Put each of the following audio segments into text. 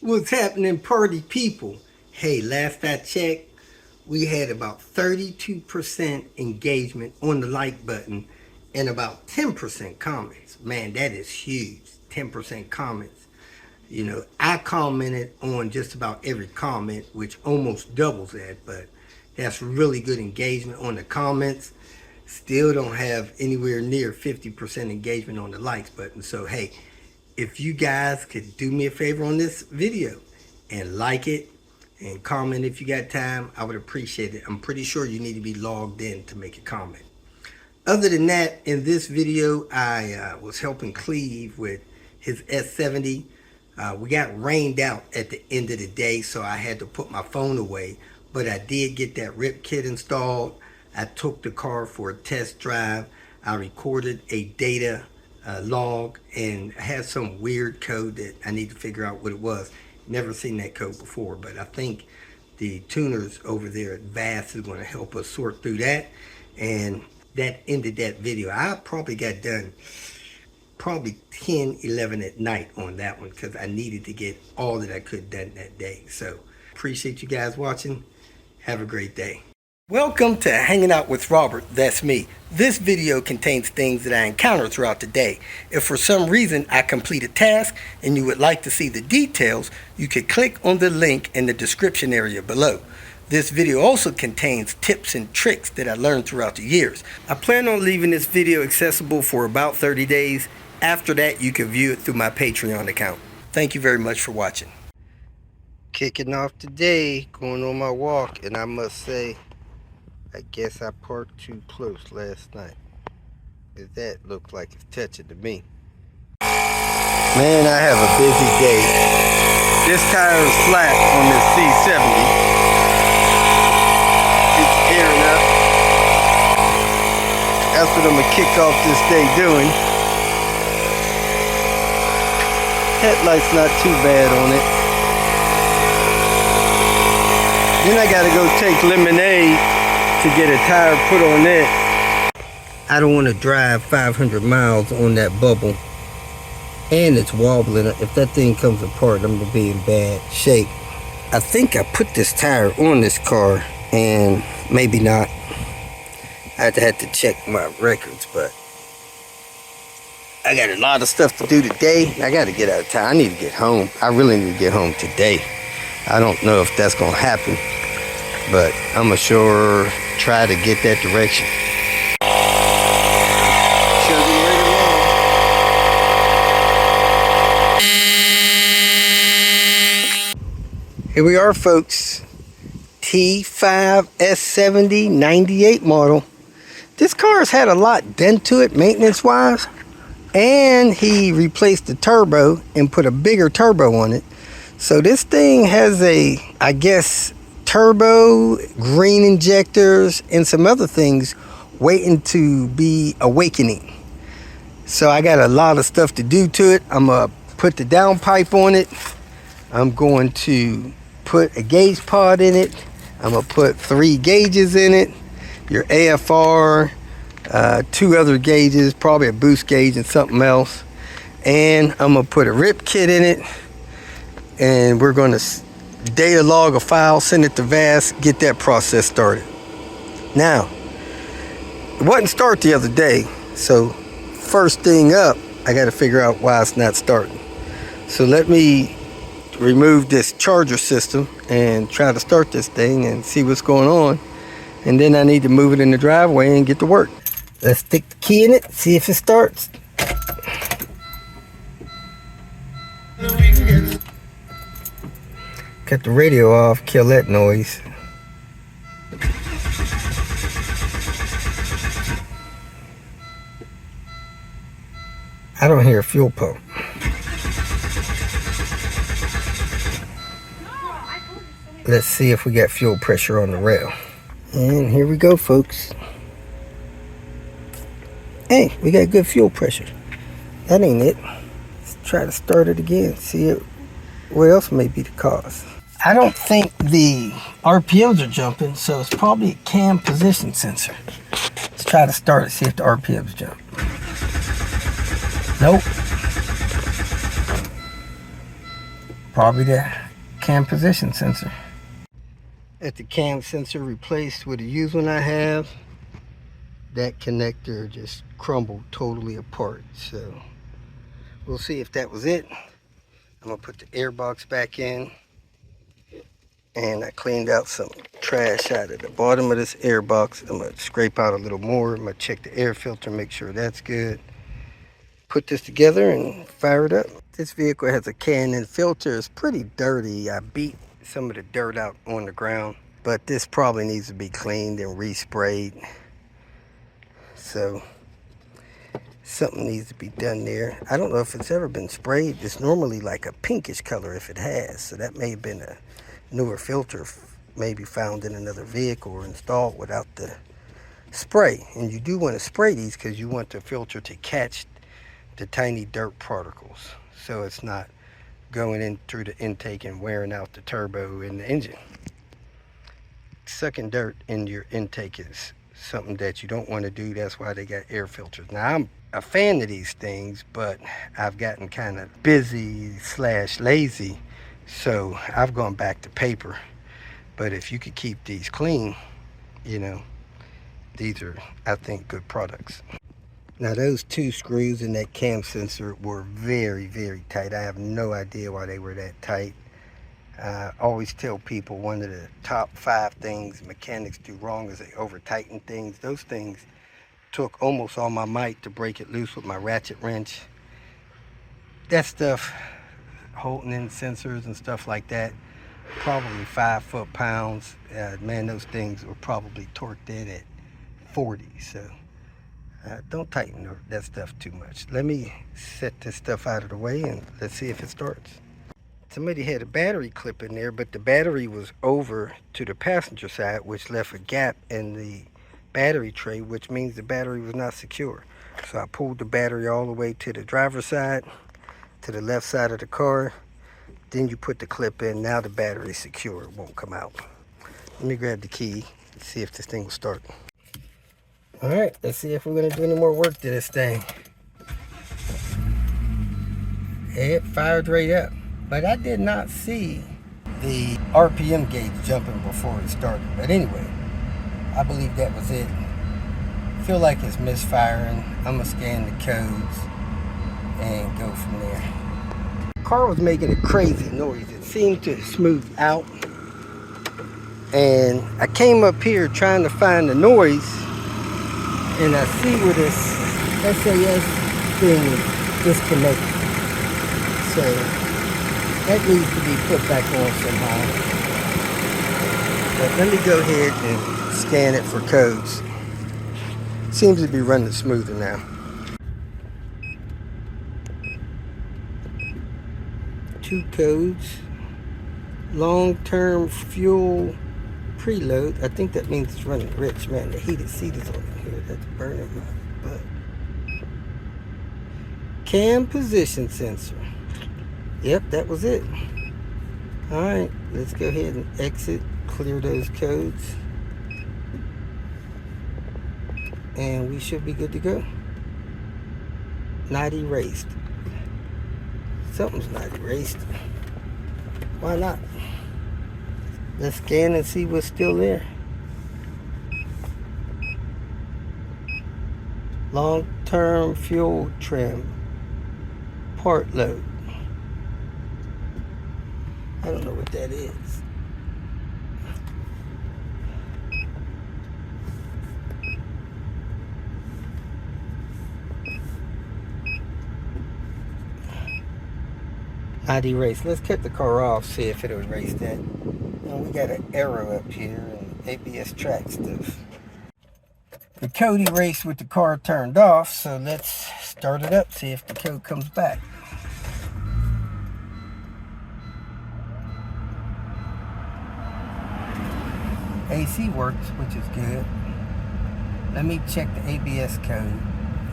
What's happening, party people? Hey, last I checked, we had about 32% engagement on the like button and about 10% comments. Man, that is huge. 10% comments. You know, I commented on just about every comment, which almost doubles that, but that's really good engagement on the comments. Still don't have anywhere near 50% engagement on the likes button. So, hey, if you guys could do me a favor on this video and like it and comment if you got time, I would appreciate it. I'm pretty sure you need to be logged in to make a comment. Other than that, in this video, I was helping Cleve with his S70. We got rained out at the end of the day, so I had to put my phone away, but I did get that RIP kit installed. I took the car for a test drive. I recorded a data log and had some weird code that I need to figure out what it was. Never seen that code before, but I think the tuners over there at VAS is going to help us sort through that. And that ended that video. I probably got done probably 10, 11 at night on that one because I needed to get all that I could done that day. So appreciate you guys watching. Have a great day. Welcome to Hanging Out with Robert, that's me. This video contains things that I encounter throughout the day. If for some reason I complete a task and you would like to see the details, you can click on the link in the description area below. This video also contains tips and tricks that I learned throughout the years. I plan on leaving this video accessible for about 30 days. After that, you can view it through my Patreon account. Thank you very much for watching. Kicking off today, going on my walk, and I must say, I guess I parked too close last night. That looked like it's touching to me. Man, I have a busy day. This tire is flat on this C70. It's airing up. That's what I'm gonna kick off this day doing. Headlight's not too bad on it. Then I gotta go take lemonade to get a tire put on it. I don't want to drive 500 miles on that bubble, and it's wobbling. If that thing comes apart, I'm gonna be in bad shape. I think I put this tire on this car, and maybe not. I'd have to check my records, but I got a lot of stuff to do today. I got to get out of town. I need to get home. I really need to get home today. I don't know if that's gonna happen, but I'm gonna sure try to get that direction. Here we are, folks. T5 S70 98 model. This car has had a lot done to it maintenance wise, and he replaced the turbo and put a bigger turbo on it. So this thing has a, I guess, turbo, green injectors, and some other things waiting to be awakening. So I got a lot of stuff to do to it. I'm gonna put the downpipe on it. I'm going to put a gauge pod in it. I'm gonna put 3 gauges in it, your AFR, 2 other gauges, probably a boost gauge and something else, and I'm gonna put a RIP kit in it, and we're gonna data log a file, send it to VAS, get that process started. Now, it wasn't start the other day, so first thing up, I got to figure out why it's not starting. So let me remove this charger system and try to start this thing and see what's going on, and then I need to move it in the driveway and get to work. Let's stick the key in it, see if it starts. Cut the radio off, kill that noise. I don't hear a fuel pump. Let's see if we got fuel pressure on the rail. And here we go, folks. Hey, we got good fuel pressure. That ain't it. Let's try to start it again, see what else may be the cause. I don't think the RPMs are jumping, so it's probably a cam position sensor. Let's try to start it, see if the RPMs jump. Nope. Probably the cam position sensor. At the cam sensor replaced with a used one I have, that connector just crumbled totally apart. So we'll see if that was it. I'm gonna put the air box back in, and I cleaned out some trash out of the bottom of this air box. I'm gonna scrape out a little more. I'm gonna check the air filter, make sure that's good. Put this together and fire it up. This vehicle has a K&N filter. It's pretty dirty. I beat some of the dirt out on the ground, but this probably needs to be cleaned and resprayed. So something needs to be done there. I don't know if it's ever been sprayed. It's normally like a pinkish color if it has. So that may have been a newer filter, maybe found in another vehicle or installed without the spray. And you do want to spray these because you want the filter to catch the tiny dirt particles, so it's not going in through the intake and wearing out the turbo in the engine. Sucking dirt in your intake is something that you don't want to do. That's why they got air filters. Now, I'm a fan of these things, but I've gotten kind of busy / lazy, so I've gone back to paper. But if you could keep these clean, you know, these are, I think, good products. Now, those two screws in that cam sensor were very, very tight. I have no idea why they were that tight. I always tell people one of the top 5 things mechanics do wrong is they over tighten things. Those things took almost all my might to break it loose with my ratchet wrench. That stuff, holding in sensors and stuff like that, probably 5 foot-pounds. Man, those things were probably torqued in at 40, so don't tighten that stuff too much. Let me set this stuff out of the way and let's see if it starts. Somebody had a battery clip in there, but the battery was over to the passenger side, which left a gap in the battery tray, which means the battery was not secure. So I pulled the battery all the way to the driver's side, to the left side of the car. Then you put the clip in. Now the battery's secure. It won't come out. Let me grab the key and see if this thing will start. All right, let's see if we're gonna do any more work to this thing. It fired right up, but I did not see the RPM gauge jumping before it started. But anyway, I believe that was it. Feel like it's misfiring. I'm gonna scan the codes and go from there. The car was making a crazy noise. It seemed to smooth out, and I came up here trying to find the noise, and I see where this SAS thing is disconnected. So that needs to be put back on somehow. But let me go ahead and scan it for codes. Seems to be running smoother now. Two codes. Long-term fuel preload. I think that means it's running rich. Man, the heated seat is on in here. That's burning my butt. Cam position sensor. Yep, that was it. Alright, let's go ahead and exit, clear those codes, and we should be good to go. Not erased. Something's not erased. Why not? Let's scan and see what's still there. Long-term fuel trim. Part load. I don't know what that is. Not erase. Let's cut the car off, see if it'll erase that. And we got an arrow up here and ABS track stuff. The code erased with the car turned off, so let's start it up, see if the code comes back. AC works, which is good. Let me check the ABS code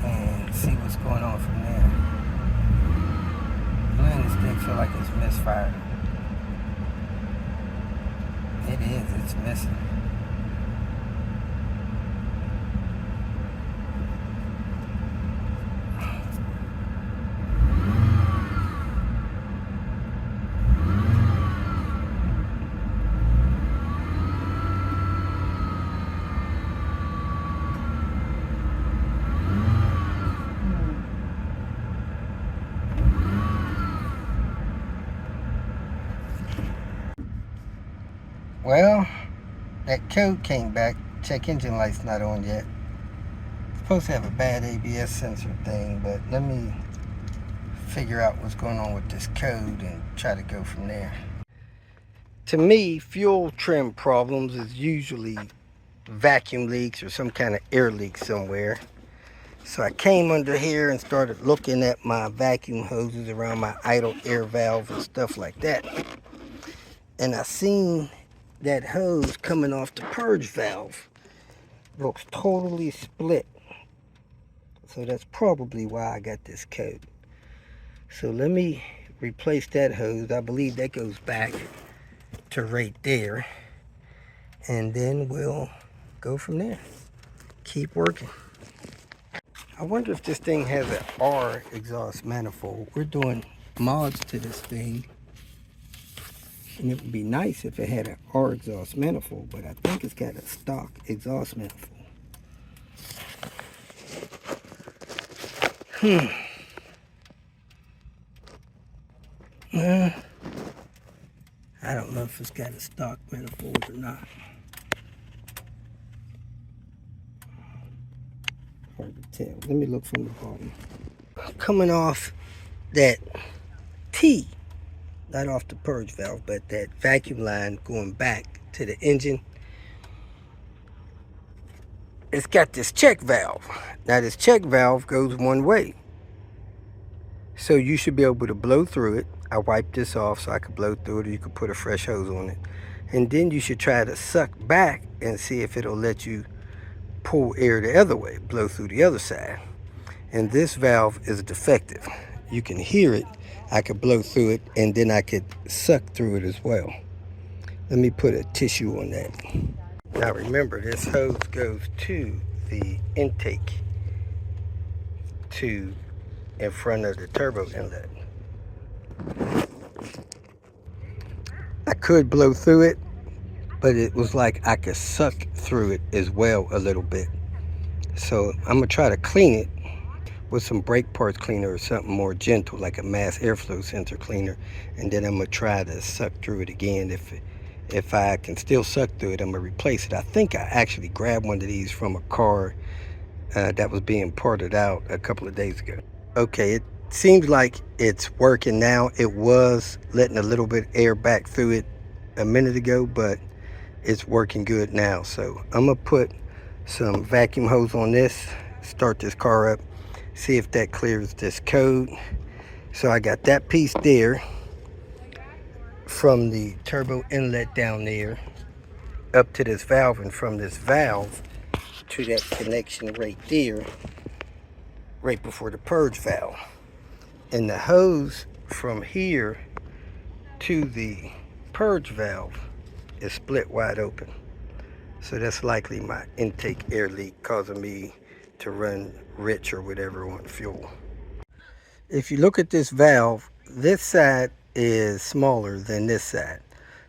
and see what's going on from there. Man, this thing feels like it's misfired. It is, it's missing. Well, that code came back. Check engine light's not on yet. It's supposed to have a bad ABS sensor thing, but let me figure out what's going on with this code and try to go from there. To me, fuel trim problems is usually vacuum leaks or some kind of air leak somewhere. So I came under here and started looking at my vacuum hoses around my idle air valve and stuff like that. And I seen that hose coming off the purge valve. Looks totally split. So that's probably why I got this code. So let me replace that hose. I believe that goes back to right there. And then we'll go from there. Keep working. I wonder if this thing has an R exhaust manifold. We're doing mods to this thing. And it would be nice if it had an R exhaust manifold, but I think it's got a stock exhaust manifold. I don't know if it's got a stock manifold or not. Hard to tell. Let me look from the bottom. Coming off that T, not off the purge valve, but that vacuum line going back to the engine, it's got this check valve. Now this check valve goes one way. So you should be able to blow through it. I wiped this off so I could blow through it, or you could put a fresh hose on it. And then you should try to suck back and see if it'll let you pull air the other way, blow through the other side. And this valve is defective. You can hear it. I could blow through it, and then I could suck through it as well. Let me put a tissue on that. Now remember, this hose goes to the intake tube in front of the turbo inlet. I could blow through it, but it was like I could suck through it as well a little bit. So I'm gonna try to clean it with some brake parts cleaner or something more gentle, like a mass airflow sensor cleaner, and then I'm gonna try to suck through it again. If I can still suck through it, I'm gonna replace it. I think I actually grabbed one of these from a car that was being parted out a couple of days ago. Okay, it seems like it's working now. It was letting a little bit of air back through it a minute ago, but it's working good now. So I'm gonna put some vacuum hose on this, start this car up, see if that clears this code. So I got that piece there from the turbo inlet down there up to this valve, and from this valve to that connection right there, right before the purge valve. And the hose from here to the purge valve is split wide open. So that's likely my intake air leak causing me to run rich or whatever on fuel. If you look at this valve, this side is smaller than this side.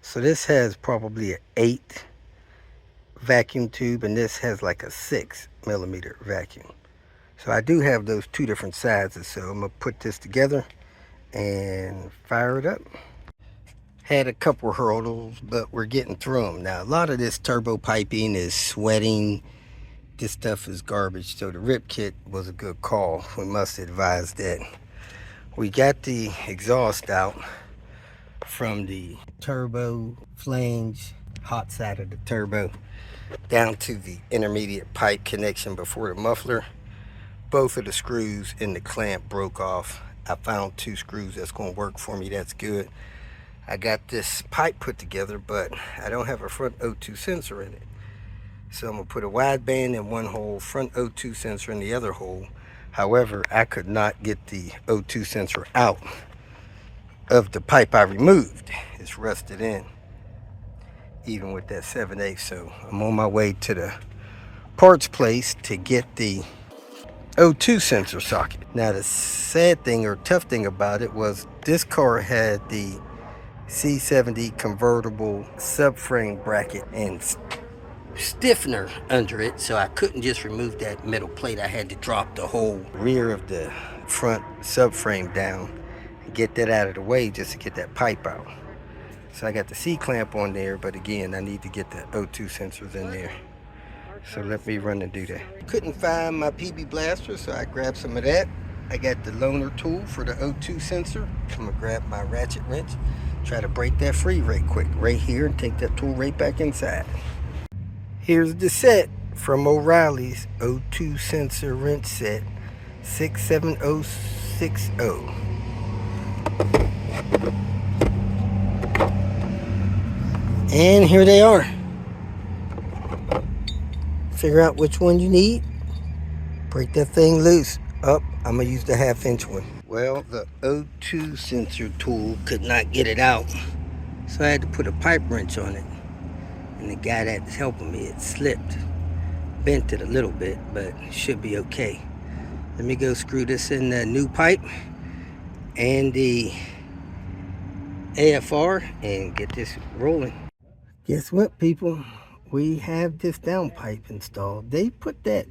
So this has probably an 8 vacuum tube, and this has like a 6mm vacuum. So I do have those two different sizes. So I'm gonna put this together and fire it up. Had a couple hurdles, but we're getting through them. Now, a lot of this turbo piping is sweating. This stuff is garbage, so the rip kit was a good call. We must advise that. We got the exhaust out from the turbo flange, hot side of the turbo, down to the intermediate pipe connection before the muffler. Both of the screws in the clamp broke off. I found 2 screws that's going to work for me. That's good. I got this pipe put together, but I don't have a front O2 sensor in it. So I'm going to put a wideband in one hole, front O2 sensor in the other hole. However, I could not get the O2 sensor out of the pipe I removed. It's rusted in, even with that 7/8. So I'm on my way to the parts place to get the O2 sensor socket. Now the sad thing or tough thing about it was this car had the C70 convertible subframe bracket and stiffener under it, so I couldn't just remove that metal plate. I had to drop the whole rear of the front subframe down and get that out of the way just to get that pipe out. So I got the C-clamp on there, but again, I need to get the O2 sensors in there. So let me run and do that. Couldn't find my PB blaster, so I grabbed some of that. I got the loaner tool for the O2 sensor. I'm gonna grab my ratchet wrench, try to break that free right quick, right here, and take that tool right back inside. Here's the set from O'Reilly's O2 sensor wrench set 67060. And here they are. Figure out which one you need. Break that thing loose. Up, I'm gonna use the 1/2-inch one. Well, the O2 sensor tool could not get it out, so I had to put a pipe wrench on it. And the guy that's helping me, it slipped. Bent it a little bit, but it should be okay. Let me go screw this in the new pipe and the AFR and get this rolling. Guess what, people? We have this downpipe installed. They put that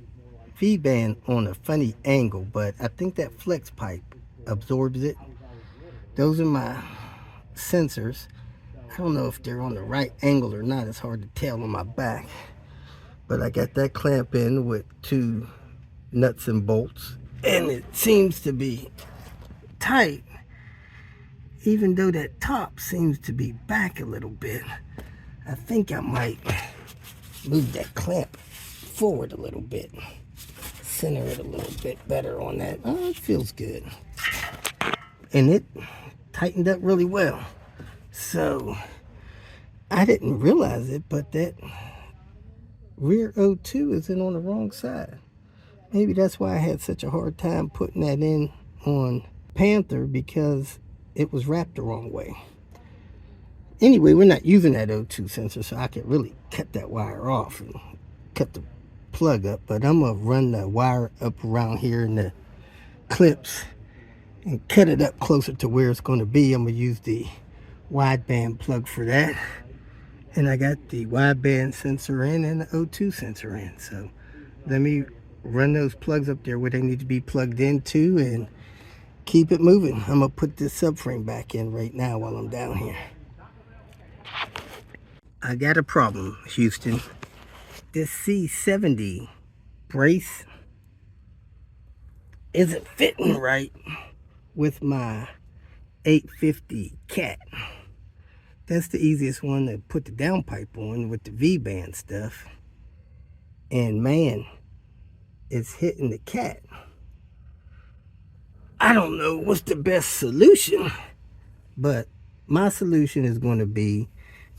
V-band on a funny angle, but I think that flex pipe absorbs it. Those are my sensors. I don't know if they're on the right angle or not. It's hard to tell on my back. But I got that clamp in with 2 nuts and bolts, and it seems to be tight, even though that top seems to be back a little bit. I think I might move that clamp forward a little bit, center it a little bit better on that. Oh, it feels good. And it tightened up really well. So I didn't realize it, but that rear O2 is in on the wrong side. Maybe that's why I had such a hard time putting that in on Panther, because it was wrapped the wrong way. Anyway, we're not using that O2 sensor, so I could really cut that wire off and cut the plug up. But I'm going to run the wire up around here in the clips and cut it up closer to where it's going to be. I'm going to use the wideband plug for that. And I got the wideband sensor in and the O2 sensor in. So let me run those plugs up there where they need to be plugged into and keep it moving. I'm going to put this subframe back in right now while I'm down here. I got a problem, Houston. This C70 brace isn't fitting right with my 850 cat. That's the easiest one to put the downpipe on with the V-band stuff. And man, it's hitting the cat. I don't know what's the best solution, but my solution is going to be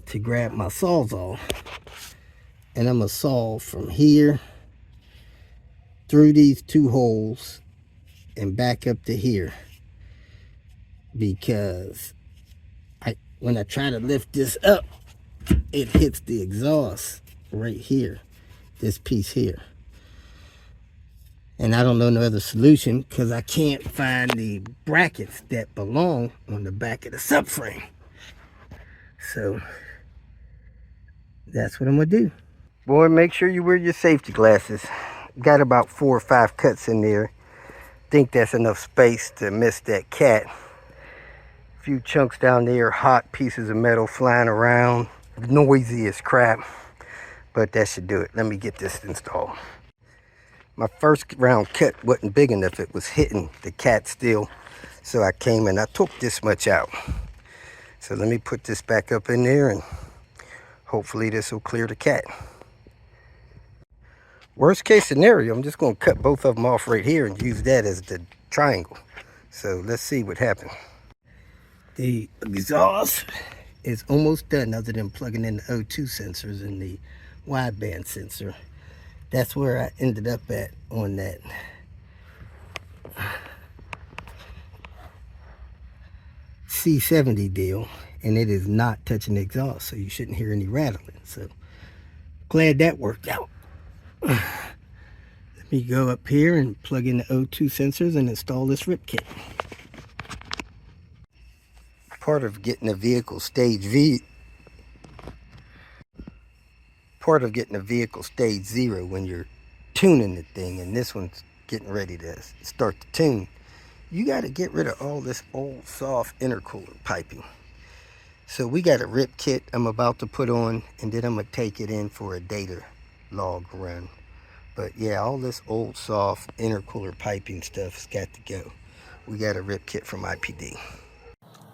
to grab my sawzall, and I'm going to saw from here through these 2 holes and back up to here, because when I try to lift this up, it hits the exhaust right here, this piece here. And I don't know no other solution, because I can't find the brackets that belong on the back of the subframe. So that's what I'm gonna do. Boy, make sure you wear your safety glasses. Got about 4 or 5 cuts in there. Think that's enough space to miss that cat. A few chunks down there, hot pieces of metal flying around. Noisy as crap, but that should do it. Let me get this installed. My first round cut wasn't big enough. It was hitting the cat still. So I came and I took this much out. So let me put this back up in there, and hopefully this will clear the cat. Worst case scenario, I'm just going to cut both of them off right here and use that as the triangle. So let's see what happens. The exhaust is almost done, other than plugging in the O2 sensors and the wideband sensor. That's where I ended up at on that C70 deal, and it is not touching the exhaust, so you shouldn't hear any rattling. So glad that worked out. Let me go up here and plug in the O2 sensors and install this rip kit. Part of getting a vehicle stage zero when you're tuning the thing, and this one's getting ready to start to tune, you got to get rid of all this old soft intercooler piping. So we got a rip kit I'm about to put on, and then I'm going to take it in for a data log run. But yeah, all this old soft intercooler piping stuff's got to go. We got a rip kit from IPD.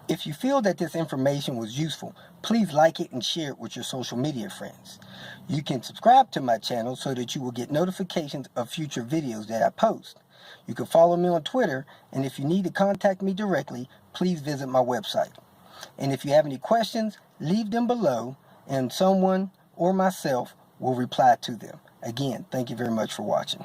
If you feel that this information was useful, please like it and share it with your social media friends. You can subscribe to my channel so that you will get notifications of future videos that I post. You can follow me on Twitter, and if you need to contact me directly, please visit my website. And if you have any questions, leave them below, and someone or myself will reply to them. Again, thank you very much for watching.